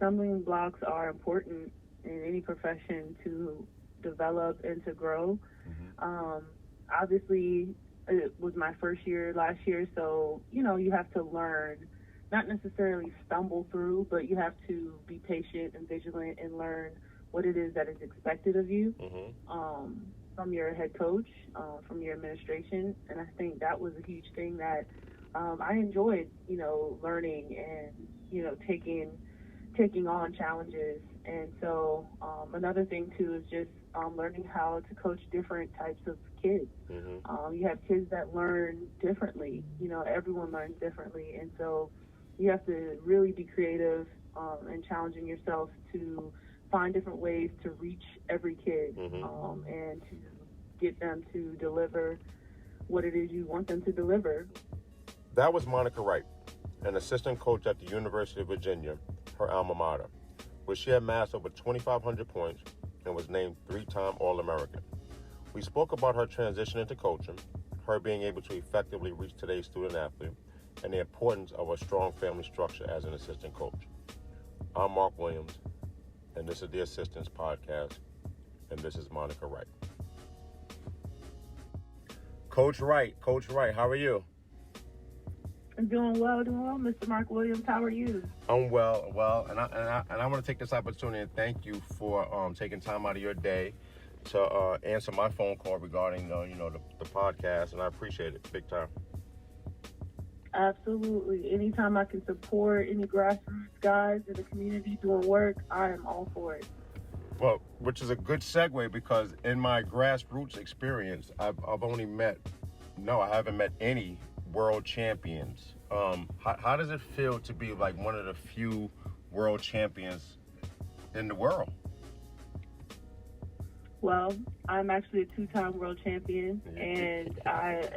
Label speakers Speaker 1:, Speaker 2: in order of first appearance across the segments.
Speaker 1: stumbling blocks are important in any profession to develop and to grow. Obviously, it was my first year last year, so, you have to learn, not necessarily stumble through, but you have to be patient and vigilant and learn what it is that is expected of you from your head coach, from your administration. And I think that was a huge thing that I enjoyed, learning and, taking on challenges. And so another thing, too, is just learning how to coach different types of kids. You have kids that learn differently. Everyone learns differently. And so you have to really be creative and challenging yourself to find different ways to reach every kid and to get them to deliver what it is you want them to deliver.
Speaker 2: That was Monica Wright, an assistant coach at the University of Virginia, her alma mater, where she amassed over 2,500 points and was named 3-time All-American. We spoke about her transition into coaching, her being able to effectively reach today's student athlete, and the importance of a strong family structure as an assistant coach. I'm Mark Williams, and this is the Assistants Podcast, and this is Monica Wright. Coach Wright, how are you?
Speaker 1: I'm doing well, Mr. Mark Williams. How are you?
Speaker 2: I'm well, and I want to take this opportunity and thank you for taking time out of your day to answer my phone call regarding the podcast, and I appreciate it big time.
Speaker 1: Absolutely. Anytime I can support any grassroots guys in the community doing work, I am all for it.
Speaker 2: Well, which is a good segue, because in my grassroots experience, I haven't met any world champions. How does it feel to be like one of the few world champions in the world?
Speaker 1: Well, I'm actually a 2-time world champion, and I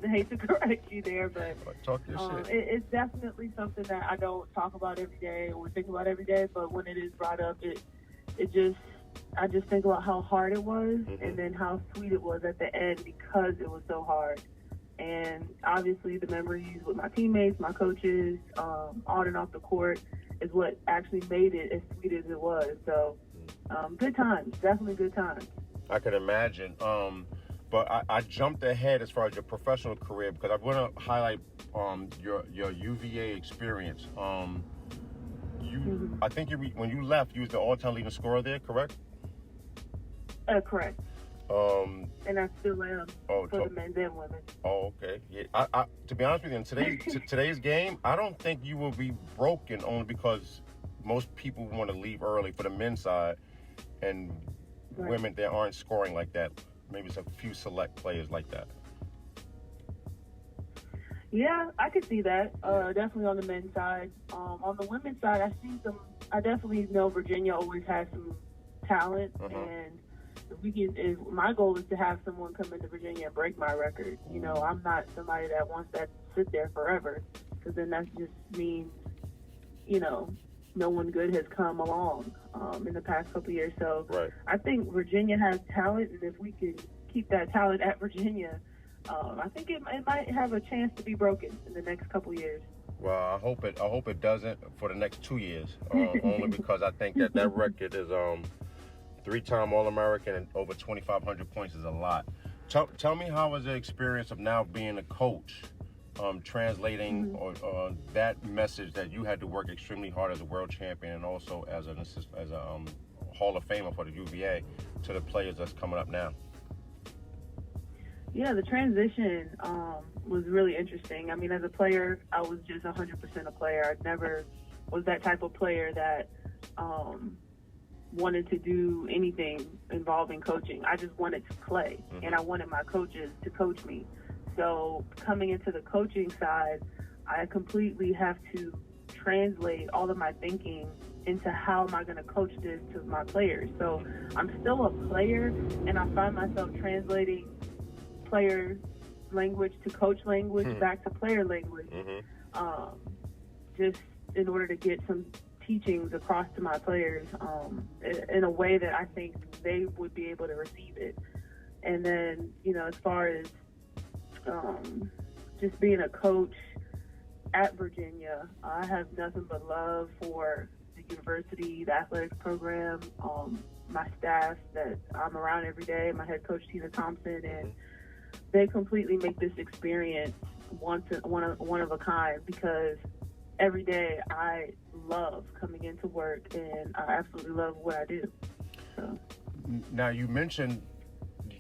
Speaker 1: hate to correct you there, but
Speaker 2: talk your shit.
Speaker 1: It's definitely something that I don't talk about every day or think about every day, but when it is brought up, I just think about how hard it was and then how sweet it was at the end because it was so hard. And obviously the memories with my teammates, my coaches, on and off the court is what actually made it as sweet as it was. So good times, definitely good times.
Speaker 2: I can imagine. But I jumped ahead as far as your professional career because I want to highlight your UVA experience. I think when you left, you was the all-time leading scorer there, correct?
Speaker 1: Correct. And I still am for the men's and women.
Speaker 2: Oh, okay. Yeah. I to be honest with you, in today's game, I don't think you will be broken only because most people want to leave early for the men's side, and women that aren't scoring like that. Maybe it's a few select players like that.
Speaker 1: Yeah, I could see that. Definitely on the men's side. On the women's side, I definitely know Virginia always has some talent, and my goal is to have someone come into Virginia and break my record. I'm not somebody that wants that to sit there forever, because then that just means, no one good has come along in the past couple of years. So I think Virginia has talent, and if we can keep that talent at Virginia, I think it might have a chance to be broken in the next couple of years.
Speaker 2: Well, I hope it doesn't for the next 2 years, only because I think that record is 3-time All-American and over 2,500 points is a lot. Tell me, how was the experience of now being a coach, translating that message that you had to work extremely hard as a world champion and also as a Hall of Famer for the UVA to the players that's coming up now?
Speaker 1: Yeah, the transition was really interesting. I mean, as a player, I was just 100% a player. I never was that type of player that wanted to do anything involving coaching. I just wanted to play, and I wanted my coaches to coach me. So coming into the coaching side, I completely have to translate all of my thinking into how am I going to coach this to my players. So I'm still a player, and I find myself translating player language to coach language back to player language, just in order to get some teachings across to my players in a way that I think they would be able to receive it. And then, as far as just being a coach at Virginia, I have nothing but love for the the university, the athletics program, my staff that I'm around every day, my head coach, Thompson, and they completely make this experience one of a kind, because every day I love coming into work and I absolutely love what I do. So.
Speaker 2: Now, you mentioned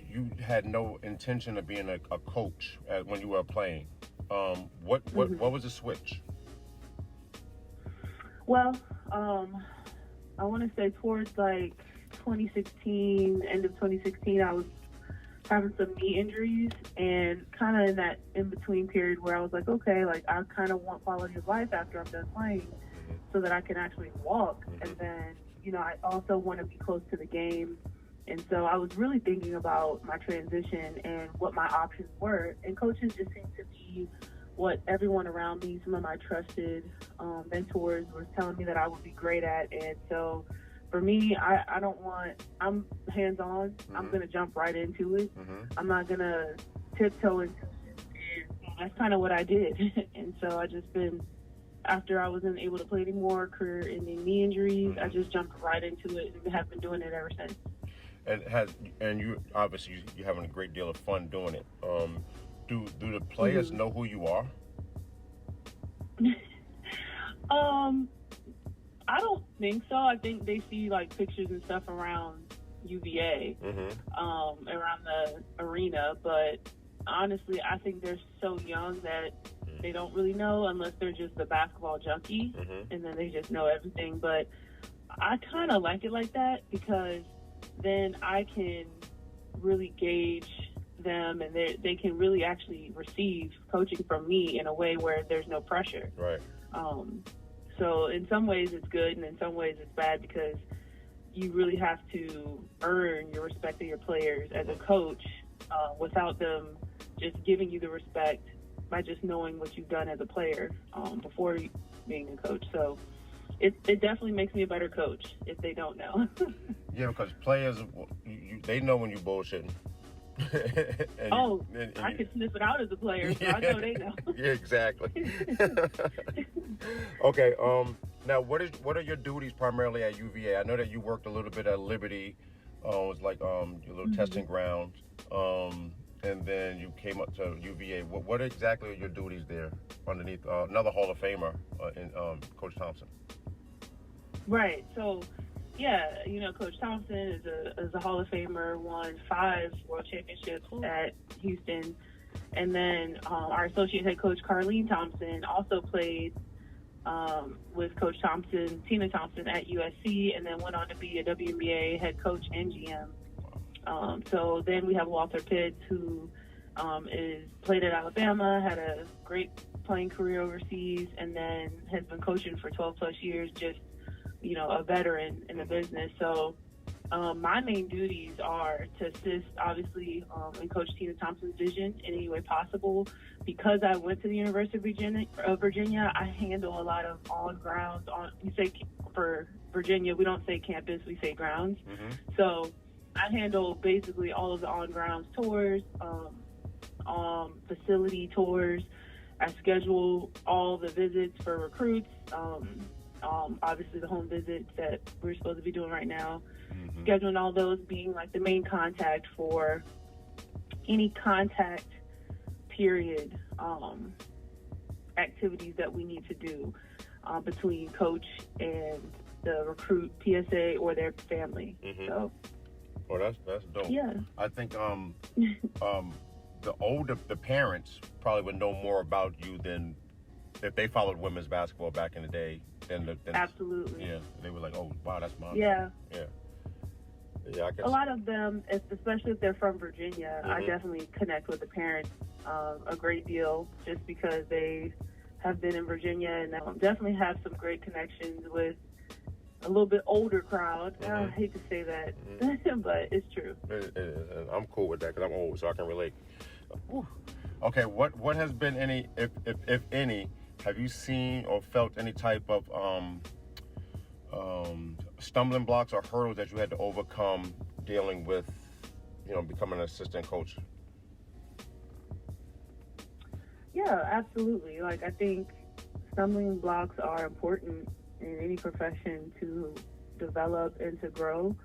Speaker 2: you had no intention of being a coach when you were playing. What was the switch?
Speaker 1: Well, I want to say towards like 2016, end of 2016, I was having some knee injuries, and kind of in that in-between period where I was like, okay, like I kind of want quality of life after I'm done playing so that I can actually walk. And then, I also want to be close to the game. And so I was really thinking about my transition and what my options were. And coaches just seemed to be what everyone around me, some of my trusted mentors, were telling me that I would be great at. And so for me, I'm hands-on. I'm going to jump right into it. I'm not going to tiptoe into it. And that's kind of what I did. And so I just after I wasn't able to play anymore, career-ending knee injuries, I just jumped right into it and have been doing it ever since.
Speaker 2: And you obviously you're having a great deal of fun doing it. Do the players know who you are?
Speaker 1: I don't think so. I think they see like pictures and stuff around UVA, around the arena. But honestly, I think they're so young that they don't really know, unless they're just a basketball junkie, and then they just know everything. But I kind of like it like that, because then I can really gauge them, and they can really actually receive coaching from me in a way where there's no pressure.
Speaker 2: Right.
Speaker 1: So in some ways it's good, and in some ways it's bad, because you really have to earn your respect of your players as a coach without them just giving you the respect by just knowing what you've done as a player before being a coach. So it definitely makes me a better coach if they don't know.
Speaker 2: Yeah, because players, they know when you're bullshitting.
Speaker 1: I could sniff it out as a player, so I know they know.
Speaker 2: Yeah, exactly. Okay. Now, what are your duties primarily at UVA? I know that you worked a little bit at Liberty. It was like your little testing ground. And then you came up to UVA. What exactly are your duties there underneath another Hall of Famer in Coach Thompson?
Speaker 1: Right. So, yeah, Coach Thompson is a Hall of Famer, won 5 world championships at Houston. And then our associate head coach, Carlene Thompson, also played with Coach Thompson, Tina Thompson, at USC, and then went on to be a WNBA head coach and GM. So then we have Walter Pitts, who played at Alabama, had a great playing career overseas, and then has been coaching for 12 plus years, just, a veteran in the business. So my main duties are to assist, obviously, in Coach Tina Thompson's vision in any way possible. Because I went to the University of Virginia, I handle a lot of on-grounds. We say for Virginia, we don't say campus, we say grounds. So I handle basically all of the on-grounds tours, facility tours. I schedule all the visits for recruits, obviously the home visits that we're supposed to be doing right now. Scheduling all those, being like the main contact for any contact period activities that we need to do between coach and the recruit, PSA, or their family. So.
Speaker 2: Oh, that's dope.
Speaker 1: Yeah.
Speaker 2: I think the parents probably would know more about you than if they followed women's basketball back in the day.
Speaker 1: Absolutely.
Speaker 2: Yeah, they were like, oh wow, that's mom.
Speaker 1: Yeah.
Speaker 2: Yeah, I guess.
Speaker 1: A lot of them, especially if they're from Virginia, I definitely connect with the parents a great deal, just because they have been in Virginia, and definitely have some great connections with a little bit older crowd. I hate to say that, but it's true.
Speaker 2: I'm cool with that because I'm old, so I can relate. Okay, what has been any, if any, have you seen or felt any type of stumbling blocks or hurdles that you had to overcome dealing with, becoming an assistant coach? Yeah,
Speaker 1: absolutely. Like, I think stumbling blocks are important in any profession to develop and to grow.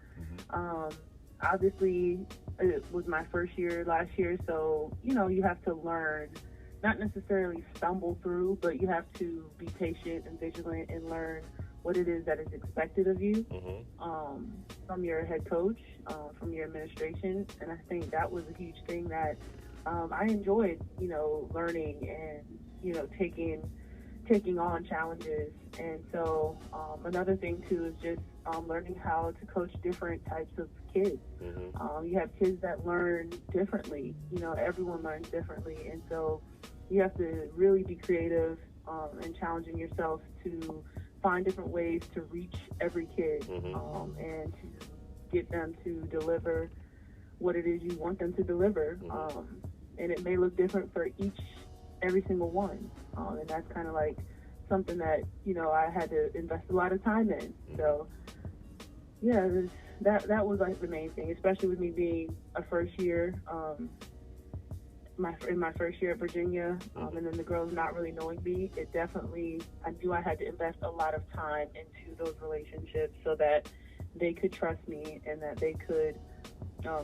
Speaker 2: Mm-hmm.
Speaker 1: Obviously, it was my first year last year, so, you have to learn, not necessarily stumble through, but you have to be patient and vigilant and learn what it is that is expected of you from your head coach, from your administration. And I think that was a huge thing that I enjoyed, learning and, taking on challenges. And so another thing too is just learning how to coach different types of kids.
Speaker 2: Mm-hmm.
Speaker 1: You have kids that learn differently. Everyone learns differently, and so you have to really be creative and challenging yourself to find different ways to reach every kid and to get them to deliver what it is you want them to deliver. And it may look different for every single one. And that's kind of like something that, I had to invest a lot of time in. So, yeah, that was like the main thing, especially with me being a first year, in my first year at Virginia, and then the girls not really knowing me. It definitely, I knew I had to invest a lot of time into those relationships so that they could trust me and that they could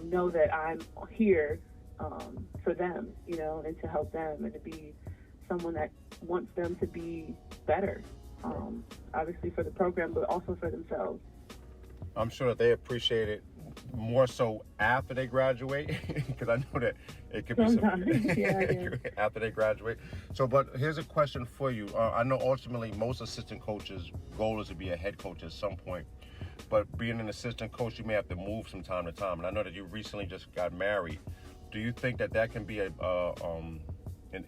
Speaker 1: know that I'm here for them, and to help them and to be someone that wants them to be better, obviously for the program, but also for themselves.
Speaker 2: I'm sure that they appreciate it more so after they graduate, because I know that it could be some after they graduate. So, but here's a question for you. I know ultimately most assistant coaches' goal is to be a head coach at some point, but being an assistant coach, you may have to move from time to time. And I know that you recently just got married. Do you think that can be an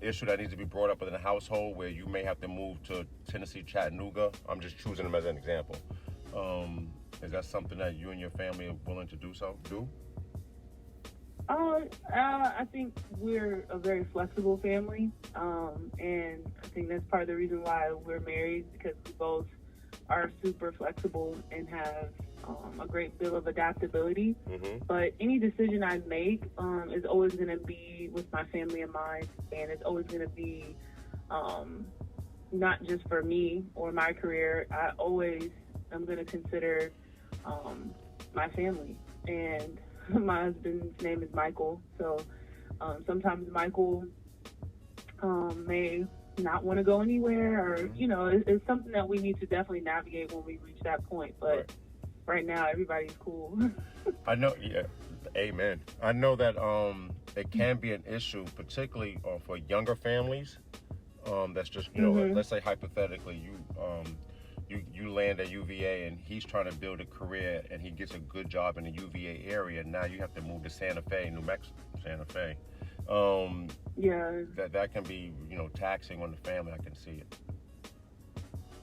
Speaker 2: issue that needs to be brought up in a household where you may have to move to Tennessee, Chattanooga? I'm just choosing them as an example. Is that something that you and your family are willing to do?
Speaker 1: I think we're a very flexible family, and I think that's part of the reason why we're married, because we both are super flexible and have a great deal of adaptability. But any decision I make is always going to be with my family in mind, and it's always going to be not just for me or my career. I always am going to consider my family, and my husband's name is Michael, so sometimes Michael may not want to go anywhere, or it's something that we need to definitely navigate when we reach that point, but right now everybody's cool.
Speaker 2: I know, amen. I know that it can be an issue, particularly for younger families. That's just let's say hypothetically you land at UVA and he's trying to build a career and he gets a good job in the UVA area. Now you have to move to Santa Fe, New Mexico. Santa Fe. That can be taxing on the family. I can see it.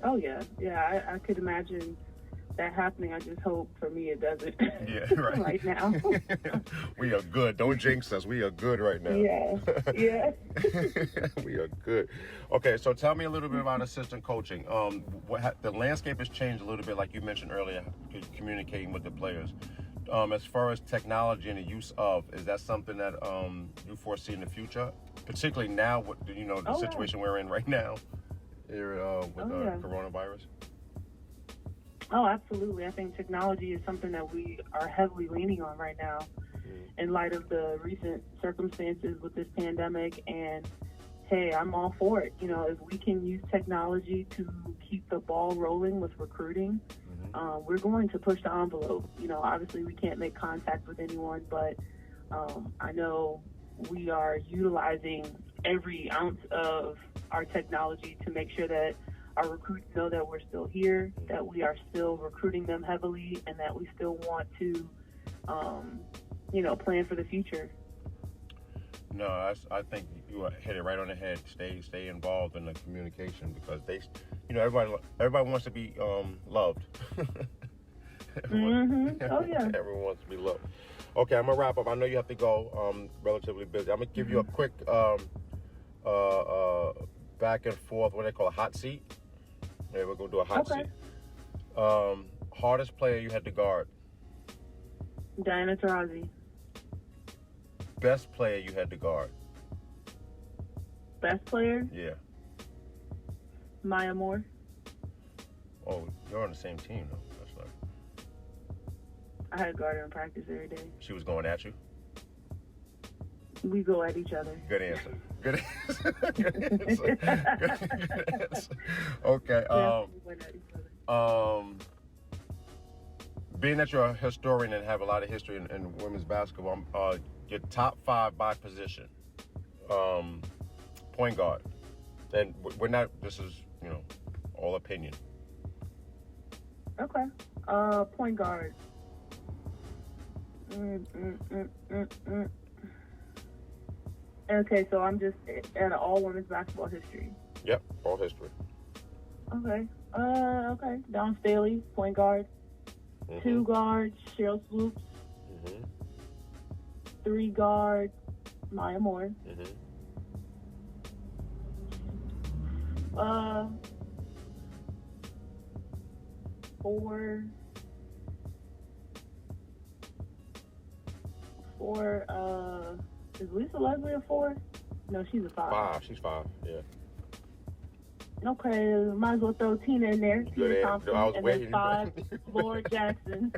Speaker 1: Oh yeah. I could imagine that happening. I just hope for me it doesn't.
Speaker 2: Yeah, right.
Speaker 1: Right now.
Speaker 2: We are good. Don't jinx us. We are good right now.
Speaker 1: Yeah.
Speaker 2: We are good. Okay, so tell me a little bit about assistant coaching. The landscape has changed a little bit, like you mentioned earlier, communicating with the players. As far as technology and the use of, is that something that you foresee in the future, particularly now with the situation we're in right now here with coronavirus?
Speaker 1: Oh, absolutely. I think technology is something that we are heavily leaning on right now in light of the recent circumstances with this pandemic. And hey, I'm all for it. If we can use technology to keep the ball rolling with recruiting, we're going to push the envelope. Obviously we can't make contact with anyone, but I know we are utilizing every ounce of our technology to make sure that our recruits know that we're still here, that we are still recruiting them heavily, and that we still want to, plan for the future.
Speaker 2: No, I think you hit it right on the head. Stay involved in the communication, because everybody wants to be loved.
Speaker 1: Oh yeah.
Speaker 2: Everyone wants to be loved. Okay, I'm gonna wrap up. I know you have to go. Relatively busy. I'm gonna give you a quick back and forth. What do they call a hot seat? Yeah, we're gonna do a hot seat. Hardest player you had to guard?
Speaker 1: Diana Taurasi.
Speaker 2: Best player you had to guard?
Speaker 1: Best player?
Speaker 2: Yeah.
Speaker 1: Maya Moore.
Speaker 2: Oh, you're on the same team, though. That's not...
Speaker 1: I had to guard her in practice every day.
Speaker 2: She was going at you?
Speaker 1: We go at each other.
Speaker 2: Good answer. Good answer. Good answer. Good answer. Okay.
Speaker 1: Yeah, we went at each other.
Speaker 2: Being that you're a historian and have a lot of history in women's basketball, your top 5 by position. Point guard. And we're not, this is, all opinion.
Speaker 1: Okay. Point guard. Okay, so I'm just at all women's basketball history.
Speaker 2: Yep, all history.
Speaker 1: Okay. Okay. Dawn Staley, point guard.
Speaker 2: Mm-hmm.
Speaker 1: 2 guards, Cheryl Swoops.
Speaker 2: Mm-hmm.
Speaker 1: 3 guards, Maya Moore.
Speaker 2: Mm-hmm.
Speaker 1: 4, is Lisa Leslie a 4? No, she's a 5.
Speaker 2: She's 5, yeah.
Speaker 1: Okay, might as well throw Tina in there. Tina Thompson,
Speaker 2: I was
Speaker 1: and
Speaker 2: waiting.
Speaker 1: then 5, Laura Jackson.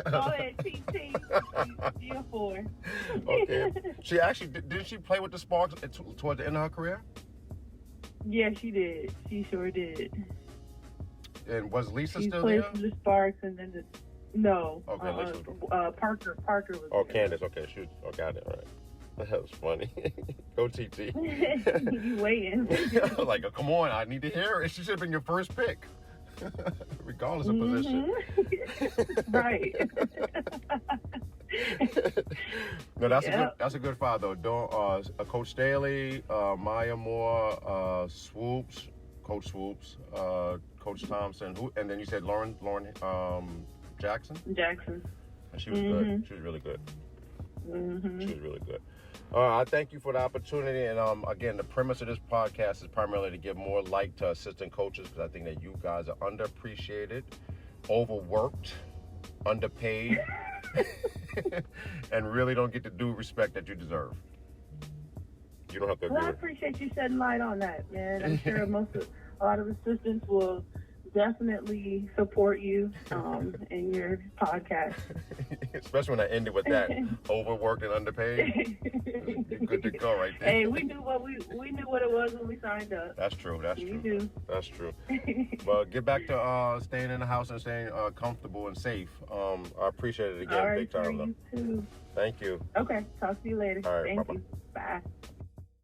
Speaker 1: Go ahead, TT. You're 4.
Speaker 2: Okay. She actually, didn't she play with the Sparks toward the end of her career?
Speaker 1: Yeah, she did. She sure did.
Speaker 2: And was Lisa
Speaker 1: She
Speaker 2: still
Speaker 1: played
Speaker 2: there?
Speaker 1: for the Sparks, and then no.
Speaker 2: Okay, Lisa
Speaker 1: Parker was
Speaker 2: Oh,
Speaker 1: there.
Speaker 2: Candace. Okay, shoot. Oh, got it. All right. That was funny. Go TT.
Speaker 1: You waiting.
Speaker 2: Like, come on, I need to hear it. She should have been your first pick. Regardless of position.
Speaker 1: Right.
Speaker 2: No, that's a good 5 though. Coach Staley, Maya Moore, Swoops, Coach Swoops, Coach Thompson, and then you said Lauren Jackson?
Speaker 1: Jackson.
Speaker 2: And she was good. She was really good.
Speaker 1: Mm-hmm.
Speaker 2: She was really good. I thank you for the opportunity. And again, the premise of this podcast is primarily to give more light to assistant coaches, because I think that you guys are underappreciated, overworked, underpaid, and really don't get the due respect that you deserve. You don't have to agree.
Speaker 1: Well, I appreciate you shedding light on that, man. I'm sure a lot of assistants will definitely support you in your podcast.
Speaker 2: Especially when I ended with that, overworked and underpaid. You're good to go right there.
Speaker 1: Hey, we knew what it was when we signed up.
Speaker 2: That's true. That's true.
Speaker 1: We do.
Speaker 2: That's true. Well, get back to staying in the house and staying comfortable and safe. I appreciate it again,
Speaker 1: All right,
Speaker 2: big time.
Speaker 1: you too.
Speaker 2: Thank you.
Speaker 1: Okay, talk to you later.
Speaker 2: All right,
Speaker 1: Thank
Speaker 2: bye-bye.
Speaker 1: you. Bye.